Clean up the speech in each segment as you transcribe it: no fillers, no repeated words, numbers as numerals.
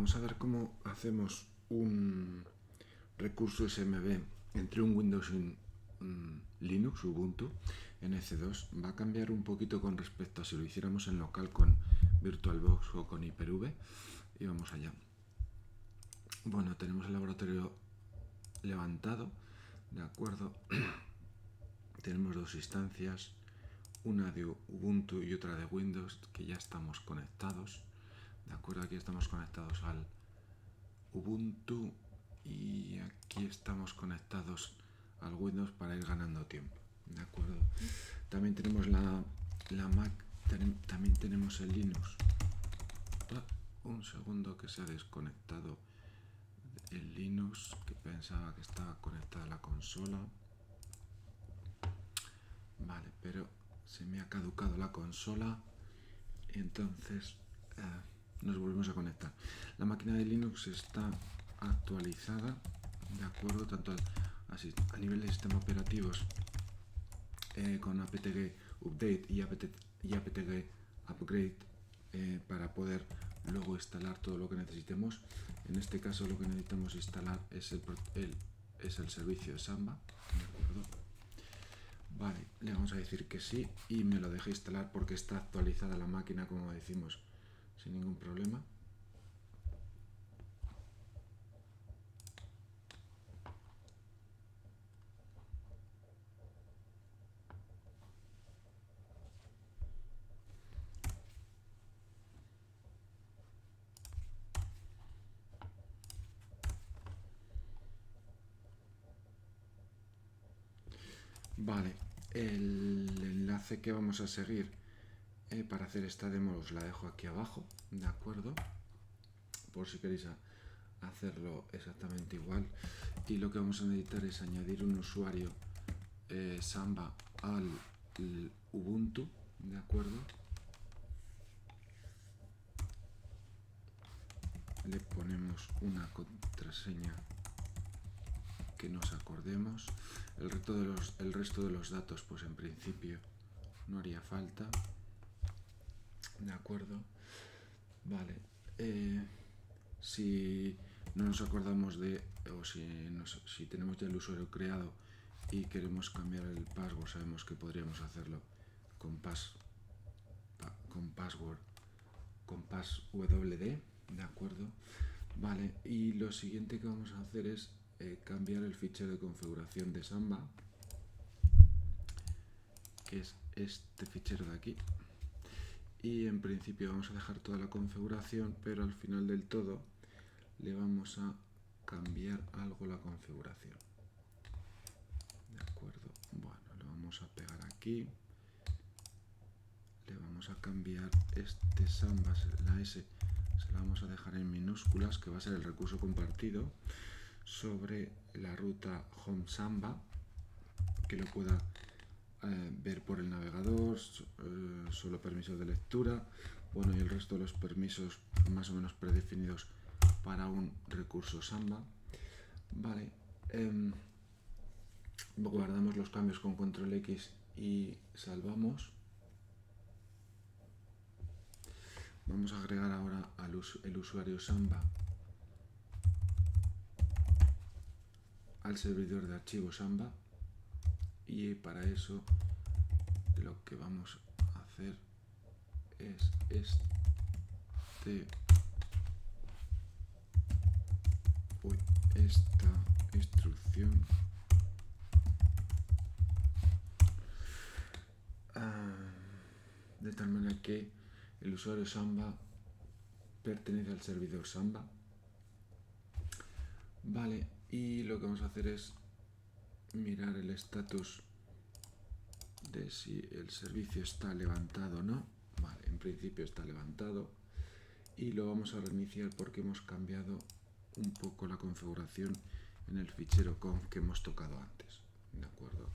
vamos a ver cómo hacemos un recurso SMB entre un Windows y un Linux, Ubuntu, en EC2. Va a cambiar un poquito con respecto a si lo hiciéramos en local con VirtualBox o con Hyper-V. Y vamos allá. Bueno, tenemos el laboratorio levantado, ¿de acuerdo? Tenemos dos instancias, una de Ubuntu y otra de Windows, que ya estamos conectados. De acuerdo, aquí estamos conectados al Ubuntu y aquí estamos conectados al Windows para ir ganando tiempo. De acuerdo. También tenemos la Mac, también tenemos el Linux. Un segundo, que se ha desconectado el Linux, que pensaba que estaba conectada a la consola. Vale, pero se me ha caducado la consola, entonces nos volvemos a conectar. La máquina de Linux está actualizada, de acuerdo, tanto a nivel de sistema operativos con apt-get update y apt-get upgrade para poder luego instalar todo lo que necesitemos. En este caso lo que necesitamos instalar es el servicio de Samba, ¿de acuerdo? Vale, le vamos a decir que sí y me lo deja instalar porque está actualizada la máquina, como decimos, sin ningún problema. Vale, el enlace que vamos a seguir para hacer esta demo os la dejo aquí abajo, ¿de acuerdo? Por si queréis hacerlo exactamente igual. Y lo que vamos a necesitar es añadir un usuario Samba al Ubuntu, ¿de acuerdo? Le ponemos una contraseña que nos acordemos. El resto de los datos, pues en principio no haría falta, ¿de acuerdo? Vale, si no nos acordamos o si tenemos ya el usuario creado y queremos cambiar el password, sabemos que podríamos hacerlo con password, con passwd, ¿de acuerdo? Vale, y lo siguiente que vamos a hacer es cambiar el fichero de configuración de Samba, que es este fichero de aquí. Y en principio vamos a dejar toda la configuración, pero al final del todo le vamos a cambiar algo la configuración. De acuerdo, bueno, lo vamos a pegar aquí. Le vamos a cambiar este Samba, la S se la vamos a dejar en minúsculas, que va a ser el recurso compartido, sobre la ruta Home Samba, que lo pueda ver por el navegador, solo permisos de lectura, bueno, y el resto de los permisos más o menos predefinidos para un recurso Samba. Vale, guardamos los cambios con control X y salvamos. Vamos a agregar ahora el usuario Samba al servidor de archivos Samba, y para eso lo que vamos a hacer es esta instrucción. De tal manera que el usuario Samba pertenece al servidor Samba. Vale, y lo que vamos a hacer es mirar el estatus de si el servicio está levantado o no. Vale, en principio está levantado, y lo vamos a reiniciar porque hemos cambiado un poco la configuración en el fichero conf que hemos tocado antes, ¿de acuerdo?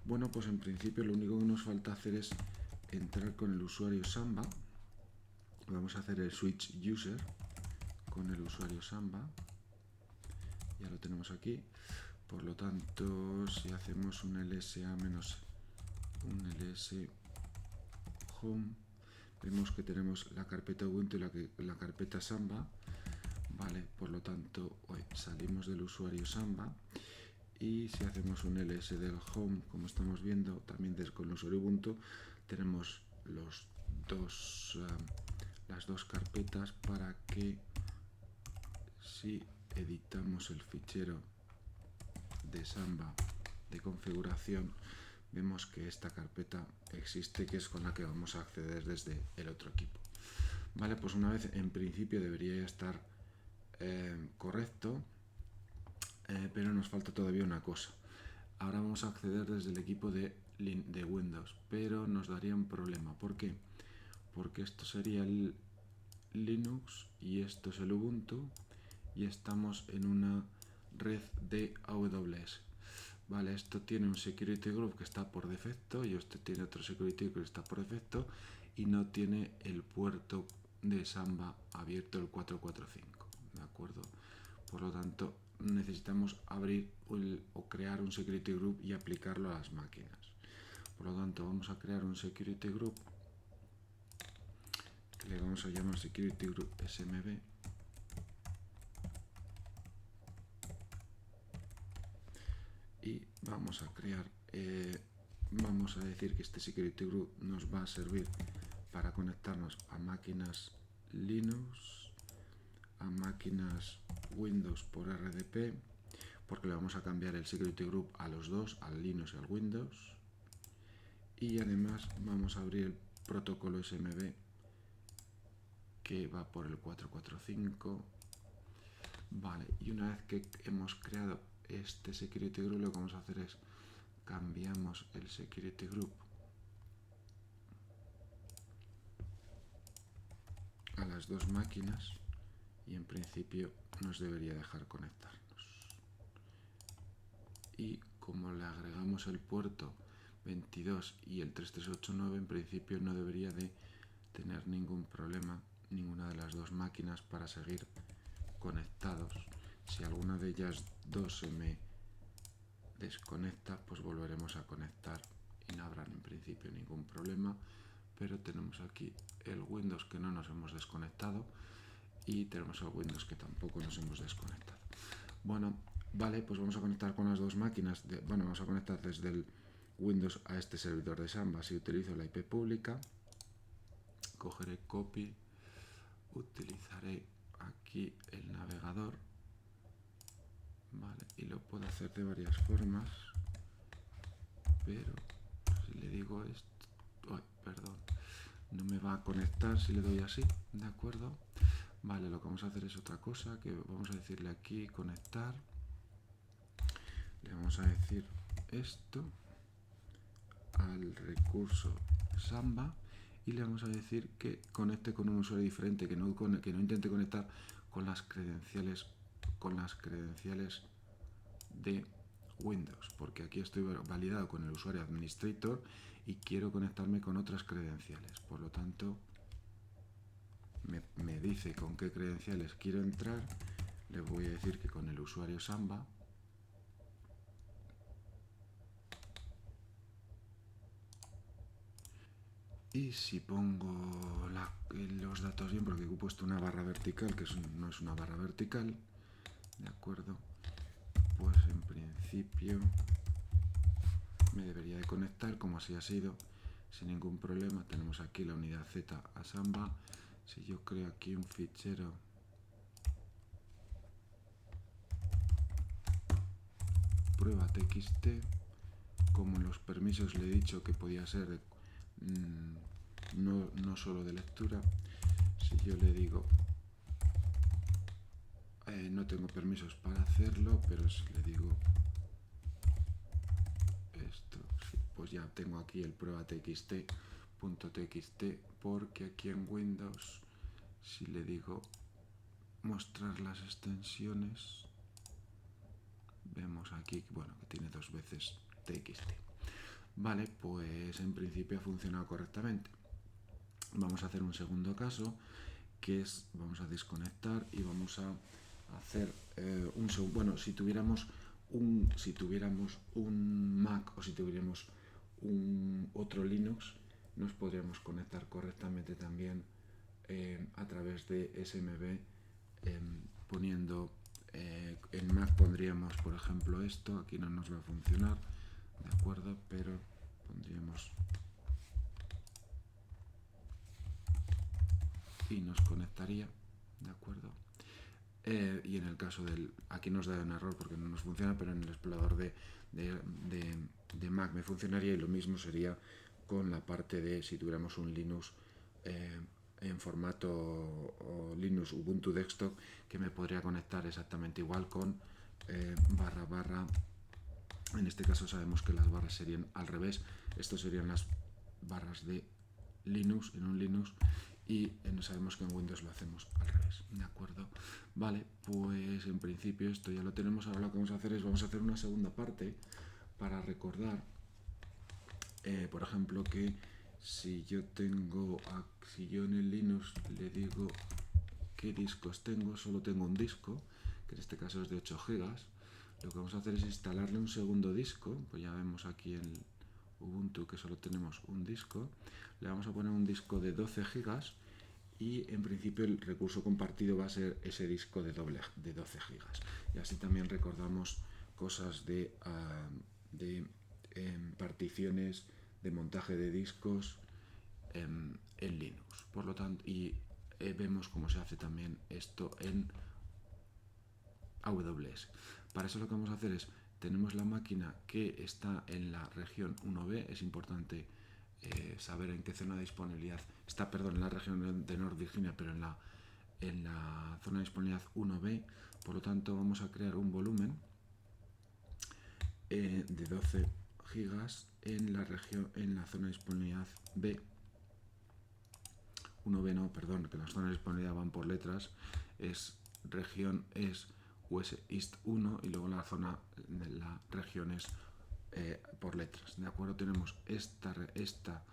Bueno, pues en principio lo único que nos falta hacer es entrar con el usuario Samba. Vamos a hacer el switch user con el usuario Samba, ya lo tenemos aquí. Por lo tanto, si hacemos un LSA menos un ls home, vemos que tenemos la carpeta Ubuntu y la carpeta Samba. Vale, por lo tanto, hoy salimos del usuario Samba y si hacemos un ls del home, como estamos viendo, también con el usuario Ubuntu, tenemos las dos carpetas para que si editamos el fichero de Samba de configuración, vemos que esta carpeta existe, que es con la que vamos a acceder desde el otro equipo. Vale, pues una vez en principio debería estar correcto, pero nos falta todavía una cosa. Ahora vamos a acceder desde el equipo de Windows, pero nos daría un problema. ¿Por qué? Porque esto sería el Linux y esto es el Ubuntu y estamos en una red de AWS. Vale, esto tiene un security group que está por defecto y este tiene otro security group que está por defecto y no tiene el puerto de Samba abierto el 445, ¿de acuerdo? Por lo tanto, necesitamos abrir o crear un security group y aplicarlo a las máquinas. Por lo tanto, vamos a crear un security group que le vamos a llamar security group smb. Y vamos a crear, vamos a decir que este security group nos va a servir para conectarnos a máquinas Linux, a máquinas Windows por RDP, porque le vamos a cambiar el security group a los dos, al Linux y al Windows. Y además vamos a abrir el protocolo SMB que va por el 445. Vale, y una vez que hemos creado este security group, lo que vamos a hacer es cambiamos el security group a las dos máquinas y en principio nos debería dejar conectarnos. Y como le agregamos el puerto 22 y el 3389, en principio no debería de tener ningún problema ninguna de las dos máquinas para seguir conectados. Si alguna de ellas dos se me desconecta, pues volveremos a conectar y no habrá en principio ningún problema, pero tenemos aquí el Windows que no nos hemos desconectado y tenemos el Windows que tampoco nos hemos desconectado. Bueno, vale, pues vamos a conectar con las dos máquinas. Vamos a conectar desde el Windows a este servidor de Samba. Si utilizo la IP pública, cogeré copy, utilizaré aquí el navegador, vale, y lo puedo hacer de varias formas, pero si le digo esto, perdón, no me va a conectar si le doy así, ¿de acuerdo? Vale, lo que vamos a hacer es otra cosa, que vamos a decirle aquí conectar, le vamos a decir esto al recurso Samba y le vamos a decir que conecte con un usuario diferente, que no intente conectar con las credenciales de Windows, porque aquí estoy validado con el usuario administrator y quiero conectarme con otras credenciales. Por lo tanto, me dice con qué credenciales quiero entrar. Le voy a decir que con el usuario Samba. Y si pongo los datos bien, porque he puesto una barra vertical, que no es una barra vertical, ¿de acuerdo? Pues en principio me debería de conectar, como así ha sido, sin ningún problema. Tenemos aquí la unidad Z a Samba. Si yo creo aquí un fichero prueba txt, como en los permisos le he dicho que podía ser de, no solo de lectura, si yo le digo no tengo permisos para hacerlo, pero si le digo esto, sí, pues ya tengo aquí el prueba txt.txt, porque aquí en Windows, si le digo mostrar las extensiones, vemos aquí bueno, que tiene dos veces txt. Vale, pues en principio ha funcionado correctamente. Vamos a hacer un segundo caso, que es, vamos a desconectar y vamos a hacer bueno, si tuviéramos un Mac o si tuviéramos otro Linux, nos podríamos conectar correctamente también a través de SMB poniendo, en Mac pondríamos, por ejemplo, esto, aquí no nos va a funcionar, ¿de acuerdo? Pero pondríamos y nos conectaría, ¿de acuerdo? Y en el caso del, aquí nos da un error porque no nos funciona, pero en el explorador de Mac me funcionaría, y lo mismo sería con la parte de si tuviéramos un Linux en formato o Linux Ubuntu Desktop, que me podría conectar exactamente igual con //. En este caso sabemos que las barras serían al revés, estos serían las barras de Linux en un Linux, y sabemos que en Windows lo hacemos al revés, ¿de acuerdo? Vale, pues en principio esto ya lo tenemos. Ahora lo que vamos a hacer es, vamos a hacer una segunda parte para recordar, por ejemplo, que si yo en el Linux le digo qué discos tengo, solo tengo un disco, que en este caso es de 8 gigas. Lo que vamos a hacer es instalarle un segundo disco, pues ya vemos aquí en Ubuntu que solo tenemos un disco. Le vamos a poner un disco de 12 gigas, y en principio el recurso compartido va a ser ese disco de 12 gigas. Y así también recordamos cosas de particiones de montaje de discos en Linux. Por lo tanto, y vemos cómo se hace también esto en AWS. Para eso lo que vamos a hacer es, tenemos la máquina que está en la región 1B, es importante saber en qué zona de disponibilidad está, perdón, en la región de North Virginia, pero en la zona de disponibilidad 1B. Por lo tanto, vamos a crear un volumen de 12 gigas en la zona de disponibilidad B. 1B no, perdón, que las zonas de disponibilidad van por letras. Región es US East 1, y luego la zona de la región es por letras, ¿de acuerdo? Tenemos esta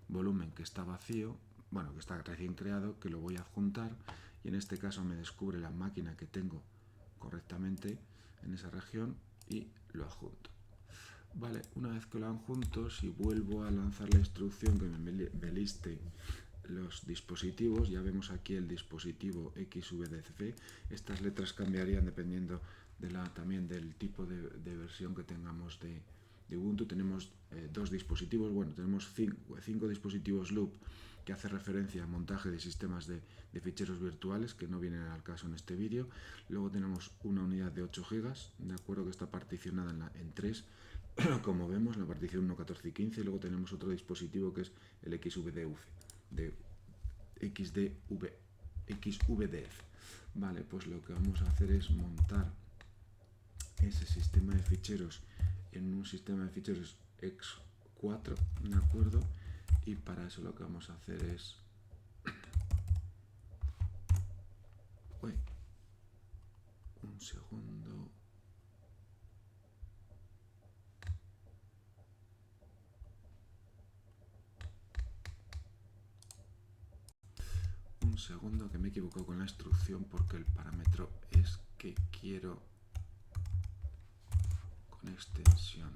volumen que está vacío, bueno, que está recién creado, que lo voy a adjuntar, y en este caso me descubre la máquina que tengo correctamente en esa región y lo adjunto. Vale, una vez que lo adjunto, si vuelvo a lanzar la instrucción que me liste los dispositivos, ya vemos aquí el dispositivo XVDF. Estas letras cambiarían dependiendo también del tipo de versión que tengamos de Ubuntu. Tenemos dos dispositivos, bueno, tenemos cinco dispositivos loop, que hace referencia a montaje de sistemas de ficheros virtuales, que no vienen al caso en este vídeo. Luego tenemos una unidad de 8 GB, de acuerdo, que está particionada en 3, como vemos, la partición 1, 14 y 15. Y luego tenemos otro dispositivo que es el XVDF. XVDF. Vale, pues lo que vamos a hacer es montar ese sistema de ficheros en un sistema de ficheros X4, ¿de acuerdo? Y para eso lo que vamos a hacer es un segundo. Un segundo, que me he equivocado con la instrucción, porque el parámetro es que quiero con extensión.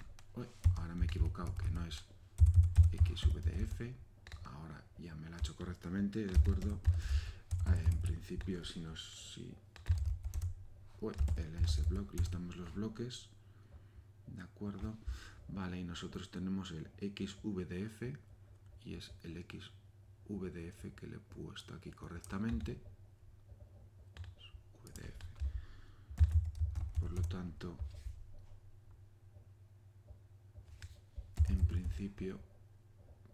Ahora me he equivocado, que no es XVDF. Ahora ya me lo ha hecho correctamente, ¿de acuerdo? En principio, LSBlock, listamos los bloques, ¿de acuerdo? Vale, y nosotros tenemos el XVDF, y es el XVDF que le he puesto aquí correctamente. VDF. Por lo tanto, en principio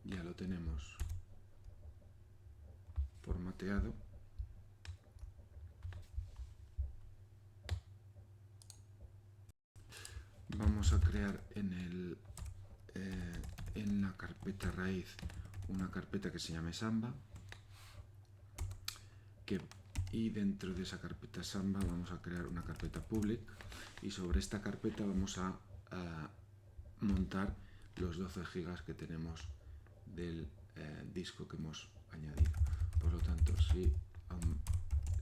ya lo tenemos formateado. Vamos a crear en la carpeta raíz una carpeta que se llame Samba, y dentro de esa carpeta Samba vamos a crear una carpeta public, y sobre esta carpeta vamos a montar los 12 gigas que tenemos del disco que hemos añadido. Por lo tanto, si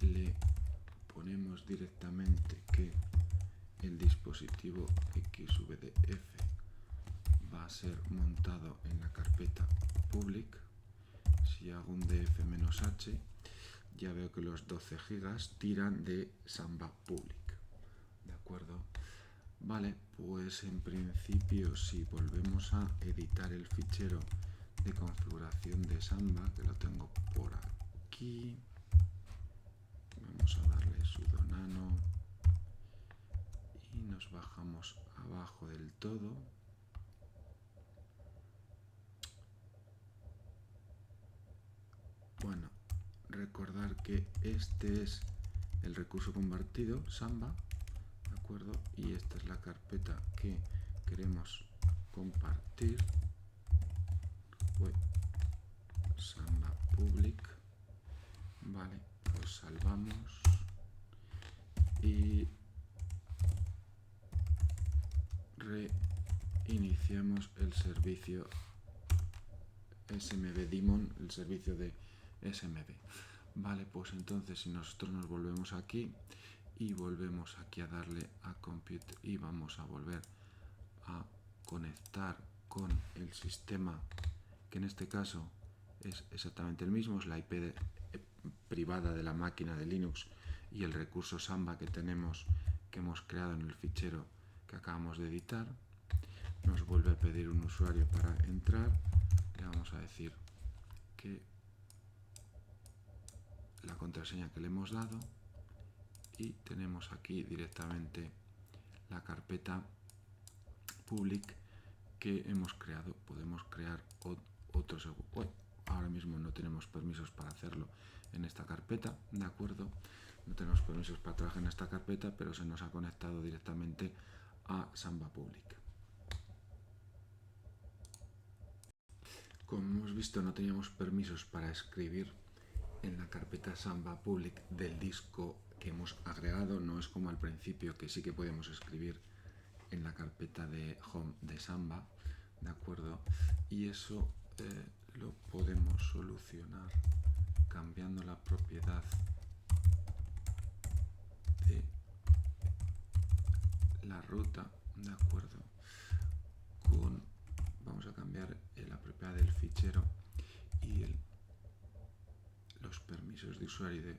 le ponemos directamente que el dispositivo XVDF va a ser montado en la carpeta public, si hago un df-h, ya veo que los 12 gigas tiran de Samba Public. ¿De acuerdo? Vale, pues en principio si volvemos a editar el fichero de configuración de Samba, que lo tengo por aquí, vamos a darle sudo nano y nos bajamos abajo del todo. Bueno, recordar que este es el recurso compartido, Samba, ¿de acuerdo? Y esta es la carpeta que queremos compartir, Samba Public. Vale, pues salvamos y reiniciamos el servicio SMB Daemon, el servicio de SMB. Vale, pues entonces si nosotros nos volvemos aquí y volvemos aquí a darle a Compute y vamos a volver a conectar con el sistema, que en este caso es exactamente el mismo, es la IP privada de la máquina de Linux y el recurso Samba que tenemos, que hemos creado en el fichero que acabamos de editar. Nos vuelve a pedir un usuario para entrar, le vamos a decir que la contraseña que le hemos dado y tenemos aquí directamente la carpeta public que hemos creado. Podemos crear otros. Ahora mismo no tenemos permisos para hacerlo en esta carpeta, ¿de acuerdo? No tenemos permisos para trabajar en esta carpeta, pero se nos ha conectado directamente a Samba Public. Como hemos visto, no teníamos permisos para escribir en la carpeta Samba Public del disco que hemos agregado. No es como al principio, que sí que podemos escribir en la carpeta de home de Samba, ¿de acuerdo? Y eso lo podemos solucionar cambiando la propiedad de la ruta, ¿de acuerdo? Vamos a cambiar la propiedad del fichero y los permisos de usuario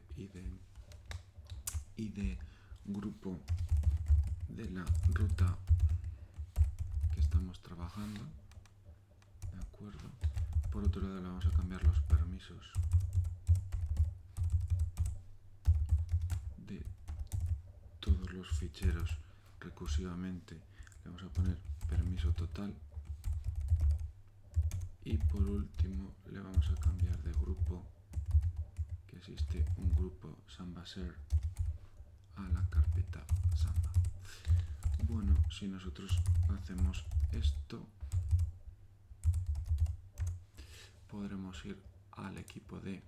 y de grupo de la ruta que estamos trabajando, ¿de acuerdo? Por otro lado, le vamos a cambiar los permisos de todos los ficheros recursivamente. Le vamos a poner permiso total y por último le vamos a cambiar de grupo, que existe un grupo Samba Share, a la carpeta Samba. Bueno, si nosotros hacemos esto, podremos ir al equipo de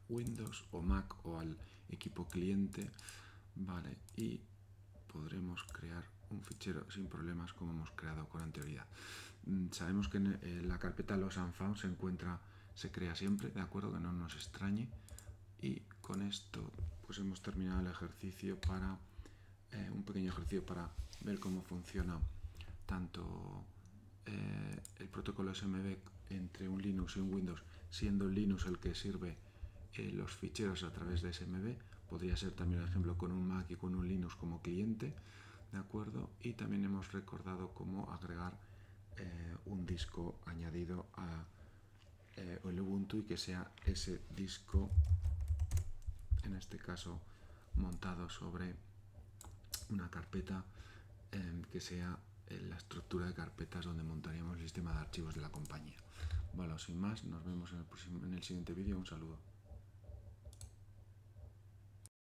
Windows o Mac o al equipo cliente, vale, y podremos crear un fichero sin problemas como hemos creado con anterioridad. Sabemos que en la carpeta Lost and Found se crea siempre, de acuerdo, que no nos extrañe. Y con esto pues hemos terminado el ejercicio para un pequeño ejercicio para ver cómo funciona tanto el protocolo SMB entre un Linux y un Windows, siendo Linux el que sirve los ficheros a través de SMB. Podría ser también el ejemplo con un Mac y con un Linux como cliente, ¿de acuerdo? Y también hemos recordado cómo agregar un disco añadido a el Ubuntu y que sea ese disco, en este caso montado sobre una carpeta que sea la estructura de carpetas donde montaríamos el sistema de archivos de la compañía. Bueno, sin más, nos vemos en el siguiente vídeo. Un saludo.